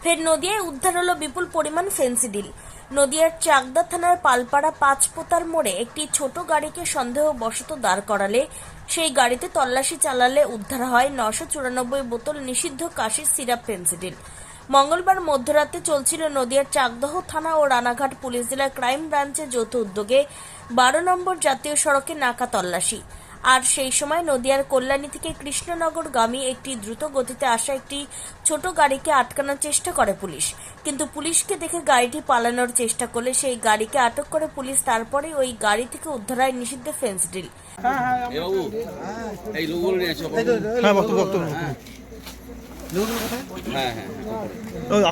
ফের নদিয়ায় উদ্ধার হলো বিপুল পরিমাণ ফেন্সিডিল। নদিয়ার চাকদা থানার পালপাড়া পাঁচপোতার মোড়ে একটি ছোট গাড়িকে সন্দেহবশত দাঁড় করালে সেই গাড়িতে তল্লাশি চালালে উদ্ধার হয় 994 বোতল নিষিদ্ধ কাশির সিরাপ ফেন্সিডিল। মঙ্গলবার মধ্যরাতে চলছিল নদিয়ার চাকদহ থানা ও রানাঘাট পুলিশ জেলার ক্রাইম ব্রাঞ্চের যৌথ উদ্যোগে 12 নম্বর জাতীয় সড়কে নাকা তল্লাশি। আর সেই সময় নদিয়ার কল্যাণী থেকে কৃষ্ণনগরগামী একটি দ্রুত গতিতে আসা একটি ছোট গাড়িকে আটকানোর চেষ্টা করে পুলিশ, কিন্তু পুলিশকে দেখে গাড়িটি পালানোর চেষ্টা করলে সেই গাড়িকে আটক করে পুলিশ। তারপরে ওই গাড়ি থেকে উদ্ধার হয় নিষিদ্ধ ফেন্সিডিল।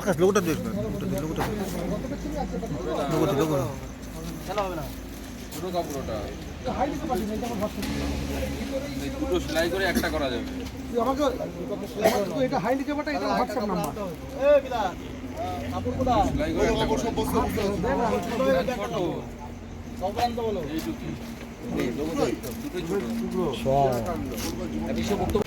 আকাশ লোকটা দেখবেন দুটো সেলাই করে একটা করা যাবে। এটা হাইন্ডিক্যাপটা, এটা হোয়াটসঅ্যাপ নাম্বার। সেলাই করে একটা করা যাবে। ছোট সবান তো বলো এই দুটো এই দুটো ছোট বিশ্ব বক্তব্য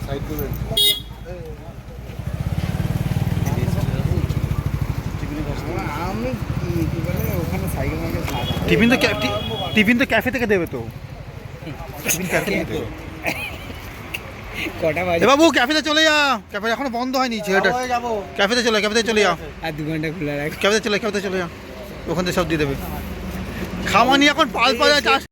সাইড করে টিফিন তো ক্যাফে থেকে দেবে তো। কটা বাজে? বাবু ক্যাফেতে চলে যা, ক্যাফে এখনো বন্ধ হয়নি ছেলেটা। ক্যাফেতে চলে যা, আর 2 ঘন্টা খোলা রাখ। ক্যাফেতে চলে যা, ওখান থেকে সব দিয়ে দেবে। খাওয়া নিয়ে এখন পাল পাওয়া যায়।